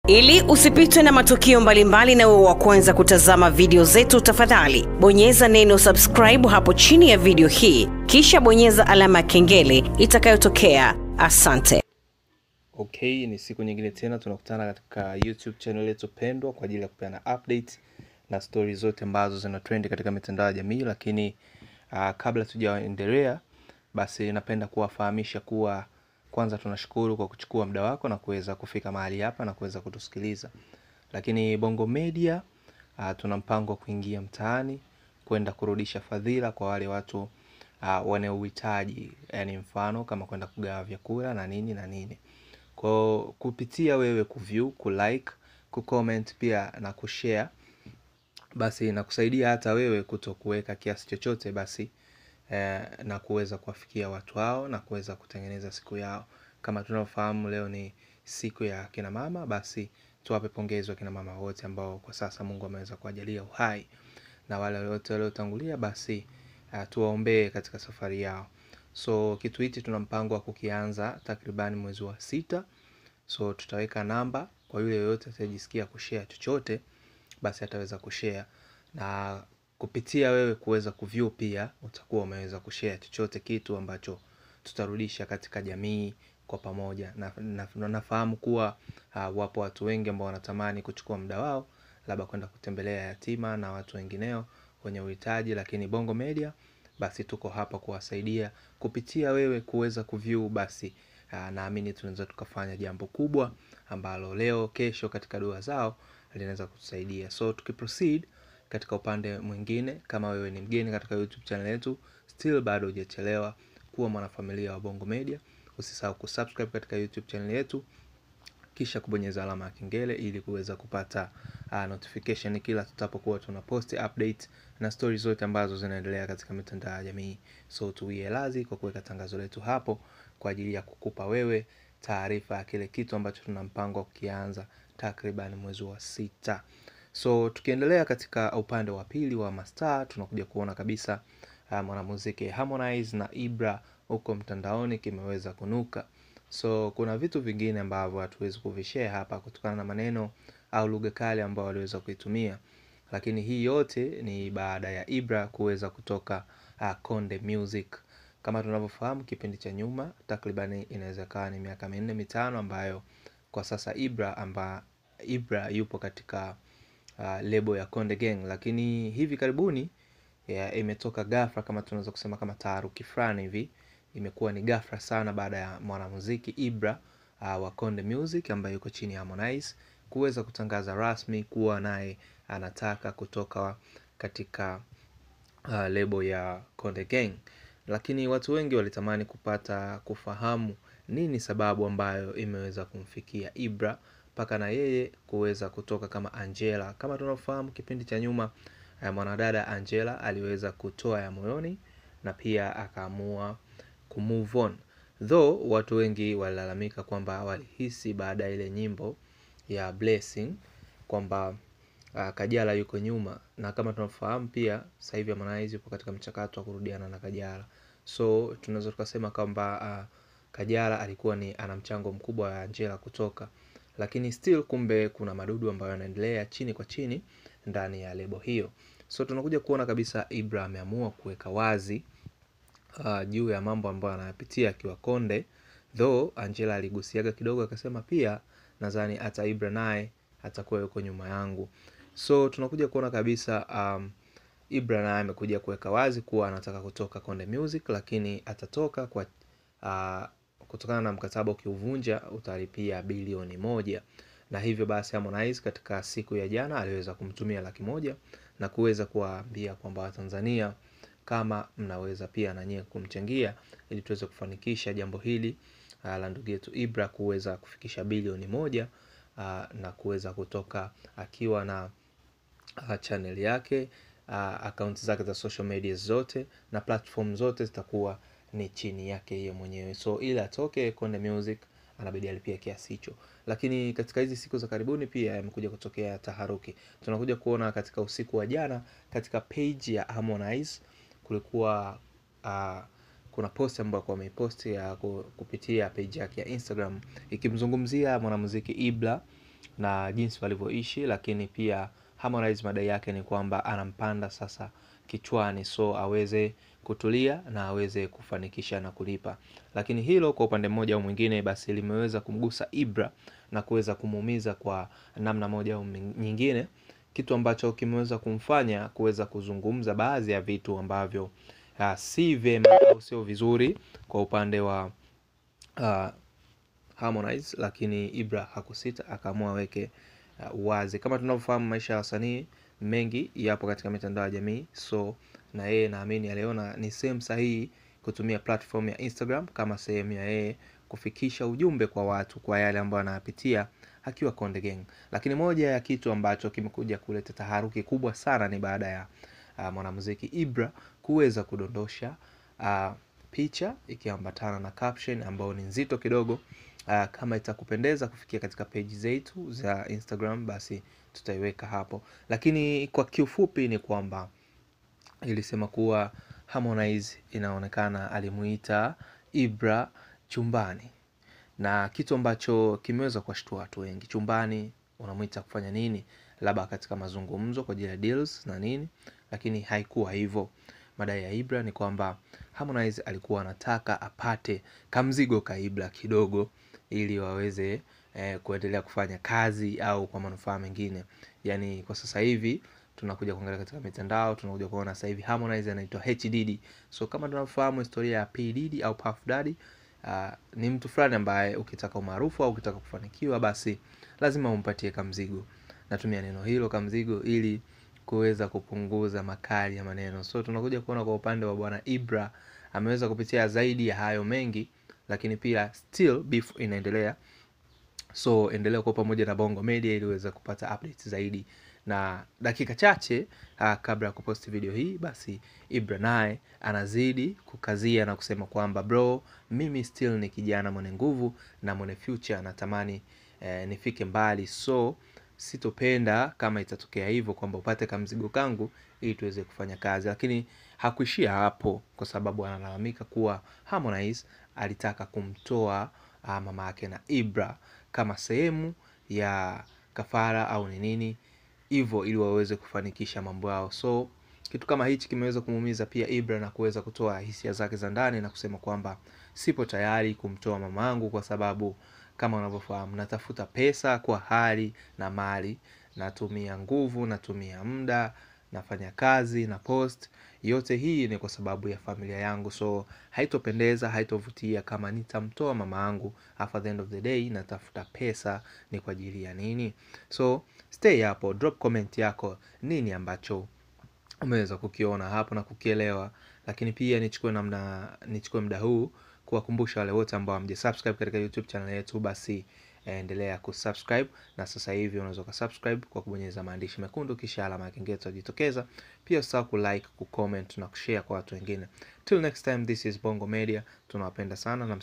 Ili usipitwe na matukio mbalimbali na uwe wa kwanza kutazama video zetu, tafadhali bonyeza neno subscribe hapo chini ya video hii, kisha bonyeza alama ya kengele itakayotokea. Asante. Okay, ni siku nyingine tena tunakutana katika YouTube channel yetu pendwa kwa ajili ya kupeana update na stories zote ambazo zina trend katika mitandao ya jamii. Lakini kabla tujaendelea, basi napenda kuwafahamisha kuwa kwanza tunashukuru kwa kuchukua muda wako na kuweza kufika mahali hapa na kuweza kutusikiliza. Lakini Bongo Media tuna mpango kuingia mtaani kwenda kurudisha fadhila kwa wale watu wanaohitaji, yani mfano kama kwenda kugawa vyakula na nini. Kwa kupitia wewe kuview, kulike, kucomment pia na kushare, basi nakusaidia hata wewe kutokuweka kiasi chochote basi na kuweza kuwafikia watu hao na kuweza kutengeneza siku yao. Kama tunafahamu leo ni siku ya kina mama, basi tuwape pongezi kina mama wote ambao kwa sasa Mungu ameweza kuwajalia uhai, na wale wote waliotangulia basi tuwaombee katika safari yao. So kitu hiki tuna mpango wa kukianza takriban mwezi wa 6. So tutaweka namba kwa yule yote atajisikia kushare chochote, basi ataweza kushare, na kupitia wewe kuweza kuview pia utakuwa umeweza kushare chochote kitu ambacho tutarudisha katika jamii kwa pamoja. Na nafahamu kuwa wapo watu wengi ambao wanatamani kuchukua muda wao labda kwenda kutembelea yatima na watu wengineo wenye uhitaji, lakini Bongo Media basi tuko hapa kuwasaidia kupitia wewe kuweza kuview. Basi naamini tunaweza tukafanya jambo kubwa ambalo leo kesho katika dua zao linaweza kutusaidia. So tukiproceed katika upande mwingine, kama wewe ni mgeni katika YouTube channel yetu, still bado hujachelewa kuwa mwanafamilia wa Bongo Media. Usisahau kusubscribe katika YouTube channel yetu, kisha kubonyeza alama ya kengele ili kuweza kupata notification kila tutapokuwa tunapost update na stories zote ambazo zinaendelea katika mitandao ya jamii. So tuwie lazi kwa kuweka tangazo letu hapo kwa ajili ya kukupa wewe taarifa ya kile kitu ambacho tuna mpango kukianza takriban mwezi wa 6. So tukiendelea katika upande wa pili wa mastaa, tunakuja kuona kabisa mwanamuziki Harmonize na Ibra huko mtandaoni kimeweza kunuka. So kuna vitu vingine ambavyo hatuwezi kuvishare hapa kutokana na maneno au lugha kali ambao waliweza kuitumia, lakini hii yote ni baada ya Ibra kuweza kutoka Konde Music. Kama tunavyofahamu kipindi cha nyuma takriban inaweza kuwa ni miaka 4-5 ambayo kwa sasa Ibra yupo katika lebo ya Konde Gang, lakini hivi karibuni imetoka ghafla, kama tunaweza kusema kama taharuki fulani hivi. Imekuwa ni ghafla sana baada ya mwanamuziki Ibra wa Konde Music ambaye yuko chini ya Harmonize kuweza kutangaza rasmi kuwa naye anataka kutoka katika lebo ya Konde Gang. Lakini watu wengi walitamani kufahamu nini sababu ambayo imeweza kumfikia Ibra mpaka na yeye kuweza kutoka kama Angela. Kama tunafahamu kipindi cha nyuma mwanadada Angela aliweza kutoa ya moyoni na pia akaamua kumove on. Though watu wengi walalamika kwamba walihisi baada ya ile nyimbo ya Blessing kwamba Kajala yuko nyuma, na kama tunafahamu pia sasa hivi Harmonize yupo katika mchakato wa kurudiana na Kajala. So tunaweza tukasema kwamba Kajala alikuwa ni ana mchango mkubwa wa Angela kutoka, lakini still kumbe kuna madudu ambayo yanaendelea chini kwa chini ndani ya lebo hiyo. So tunakuja kuona kabisa Ibra ameamua kuweka wazi juu ya mambo ambayo anayapitia akiwa Konde, though Angela aligusiaga kidogo akasema pia nadhani hata Ibra naye atakuwa yuko nyuma yangu. So tunakuja kuona kabisa Ibra naye amekuja kuweka wazi kuwa anataka kutoka Konde Music, lakini atatoka kwa kutokana na mkataba ukiuvunja utalipia bilioni 1. Na hivyo basi Harmonize katika siku ya jana aliweza kumtumia 100,000 na kuweza kuwaambia kwamba Watanzania kama mnaweza pia na nyie kumchangia ili tuweze kufanikisha jambo hili la ndugu yetu Ibra kuweza kufikisha bilioni 1 na kuweza kutoka akiwa na channel yake, account zake za social media zote na platform zote zitakuwa ni chini yake yeye mwenyewe. So ili atoke Konde Music anabidi alipia kiasi hicho. Lakini katika hizi siku za karibuni pia yamekuja kutokea taharuki. Tunakuja kuona katika usiku wa jana katika page ya Harmonize kulikuwa kuna post ambayo ameiposti kupitia page yake ya Instagram ikimzungumzia mwanamuziki Ibra na jinsi walivyoishi, lakini pia Harmonize madai yake ni kwamba anampanda sasa kichwani, so aweze kutulia na aweze kufanikisha na kulipa. Lakini hilo kwa upande mmoja au mwingine basi limeweza kumgusa Ibra na kuweza kumuumiza kwa namna moja au nyingine, kitu ambacho kimeweza kumfanya kuweza kuzungumza baadhi ya vitu ambavyo si vyema au sio vizuri kwa upande wa Harmonize. Lakini Ibra hakusita, akaamua weke wazi. Kama tunavyofahamu, maisha ya wasanii mengi yapo katika mitandao ya jamii, so na yeye naamini aliona ni sehemu sahihi kutumia platform ya Instagram kama sehemu ya yeye kufikisha ujumbe kwa watu kwa yale ambayo anayapitia akiwa Konde Gang. Lakini moja ya kitu ambacho kimekuja kuleta taharuki kubwa sana ni baada ya mwanamuziki Ibra kuweza kudondosha picha ikiambatana na caption ambayo ni nzito kidogo. Kama itakupendeza kufikia katika page zetu za Instagram, basi tutaiweka hapo. Lakini kwa kiufupi ni kwamba ilisema kuwa Harmonize inaonekana alimuita Ibra chumbani, na kitu ambacho kimeweza kuwashtua watu wengi. Chumbani unamuita kufanya nini? Labda katika mazungumzo kwa ajili ya deals na nini, lakini haikuwa hivyo. Madai ya Ibra ni kwamba Harmonize alikuwa anataka apate kamzigo ka Ibra kidogo ili waweze kuendelea kufanya kazi au kwa manufaa mengine. Yani kwa sasa hivi tunakuja kuangalia katika mitandao, tunakuja kuona sasa hivi Harmonize anaitwa H Diddy. So kama tunafahamu historia ya P Diddy au Puff Daddy, ni mtu fulani ambaye ukitaka umaarufu au ukitaka kufanikiwa basi lazima umpatie kamzigo. Natumia neno hilo kamzigo ili kuweza kupunguza makali ya maneno. So tunakuja kuona kwa upande wa bwana Ibra ameweza kupitia zaidi ya hayo mengi, lakini pia still beef inaendelea. So endelea kwa pamoja na Bongo Media ili uweze kupata updates zaidi. Na dakika chache kabla ya kuposti video hii, basi Ibra naye anazidi kukazia na kusema kwamba bro, mimi still ni kijana mwenye nguvu na mwenye future, natamani nifike mbali, so sitopenda kama itatokea hivyo kwamba upate kamzigo kangu ili tuweze kufanya kazi. Lakini hakuishia hapo, kwa sababu analalamika kuwa Harmonize alitaka kumtoa mama yake na Ibra kama sehemu ya kafara au ni nini hivyo, ili waweze kufanikisha mambo yao. So kitu kama hichi kimeweza kumuumiza pia Ibra na kuweza kutoa hisia zake za ndani na kusema kwamba sipo tayari kumtoa mamangu, kwa sababu kama unavyofahamu natafuta pesa kwa hali na mali, natumia nguvu, natumia muda, nafanya kazi na post. Yote hii ni kwa sababu ya familia yangu, so haitopendeza, haitovutia kama nitamtoa mama yangu. At the end of the day natafuta pesa, ni kwa ajili ya nini? So stay hapo, drop comment yako, nini ambacho umeweza kukiona hapo na kukielewa. Lakini pia nichukue muda huu kuwakumbusha wale wote ambao hamjasubscribe katika YouTube channel yetu, basi endelea kusubscribe. Na sasa hivi unaweza kusubscribe kwa kubonyeza maandishi mekundu kisha alama ya kengele itajitokeza. Pia usahau kulike, kucomment na kushare kwa watu wengine. Till next time, this is Bongo Media. Tunawapenda sana na